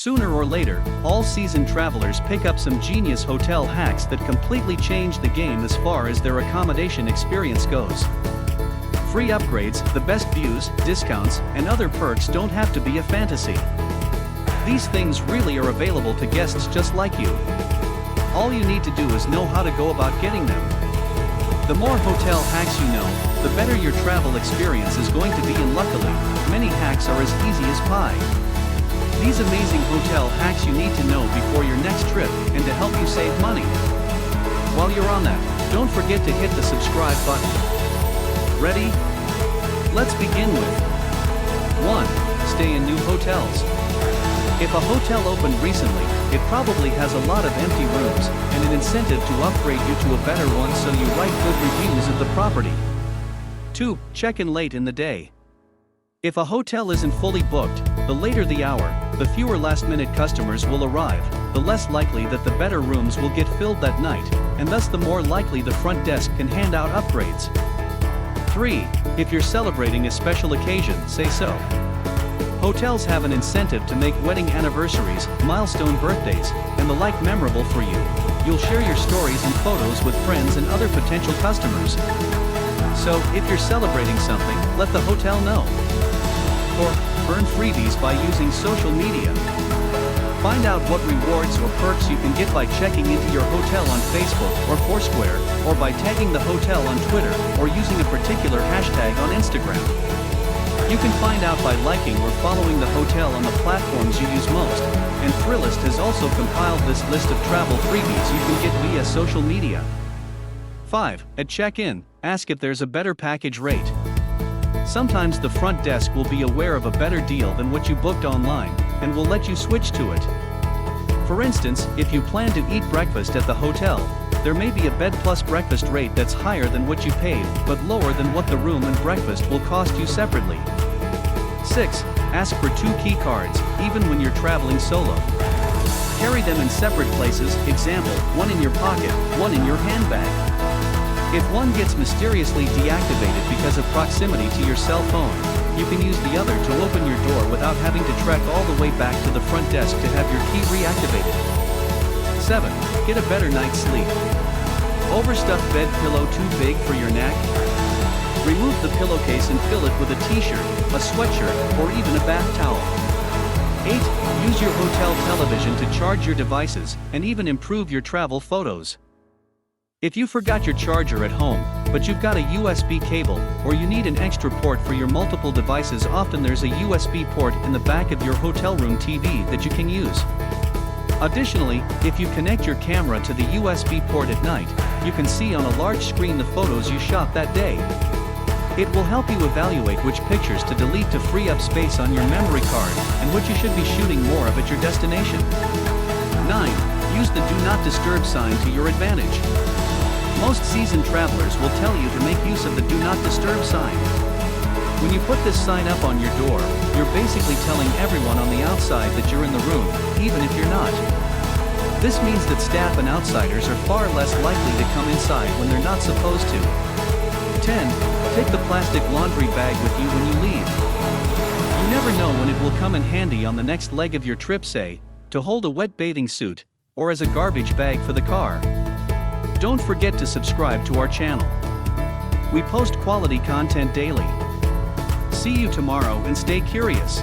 Sooner or later, all seasoned travelers pick up some genius hotel hacks that completely change the game as far as their accommodation experience goes. Free upgrades, the best views, discounts, and other perks don't have to be a fantasy. These things really are available to guests just like you. All you need to do is know how to go about getting them. The more hotel hacks you know, the better your travel experience is going to be, and luckily, many hacks are as easy as pie. These amazing hotel hacks you need to know before your next trip and to help you save money. While you're on that, don't forget to hit the subscribe button. Ready? Let's begin with 1. Stay in new hotels. If a hotel opened recently, it probably has a lot of empty rooms and an incentive to upgrade you to a better one, so you write good reviews of the property. 2. Check in late in the day. If a hotel isn't fully booked, the later the hour, the fewer last-minute customers will arrive, the less likely that the better rooms will get filled that night, and thus the more likely the front desk can hand out upgrades. 3. If you're celebrating a special occasion, say so. Hotels have an incentive to make wedding anniversaries, milestone birthdays, and the like memorable for you. You'll share your stories and photos with friends and other potential customers. So, if you're celebrating something, let the hotel know. 4. Earn freebies by using social media. Find out what rewards or perks you can get by checking into your hotel on Facebook or Foursquare, or by tagging the hotel on Twitter, or using a particular hashtag on Instagram. You can find out by liking or following the hotel on the platforms you use most, and Thrillist has also compiled this list of travel freebies you can get via social media. 5. At check-in, ask if there's a better package rate. Sometimes the front desk will be aware of a better deal than what you booked online, and will let you switch to it. For instance, if you plan to eat breakfast at the hotel, there may be a bed plus breakfast rate that's higher than what you paid, but lower than what the room and breakfast will cost you separately. 6. Ask for 2 key cards, even when you're traveling solo. Carry them in separate places, example, one in your pocket, one in your handbag. If one gets mysteriously deactivated because of proximity to your cell phone, you can use the other to open your door without having to trek all the way back to the front desk to have your key reactivated. 7. Get a better night's sleep. Overstuffed bed pillow too big for your neck? Remove the pillowcase and fill it with a t-shirt, a sweatshirt, or even a bath towel. 8. Use your hotel television to charge your devices, and even improve your travel photos. If you forgot your charger at home, but you've got a USB cable, or you need an extra port for your multiple devices, often there's a USB port in the back of your hotel room TV that you can use. Additionally, if you connect your camera to the USB port at night, you can see on a large screen the photos you shot that day. It will help you evaluate which pictures to delete to free up space on your memory card, and what you should be shooting more of at your destination. 9. Use the Do Not Disturb sign to your advantage. Most seasoned travelers will tell you to make use of the Do Not Disturb sign. When you put this sign up on your door, you're basically telling everyone on the outside that you're in the room, even if you're not. This means that staff and outsiders are far less likely to come inside when they're not supposed to. 10. Take the plastic laundry bag with you when you leave. You never know when it will come in handy on the next leg of your trip, say, to hold a wet bathing suit, or as a garbage bag for the car. Don't forget to subscribe to our channel. We post quality content daily. See you tomorrow and stay curious.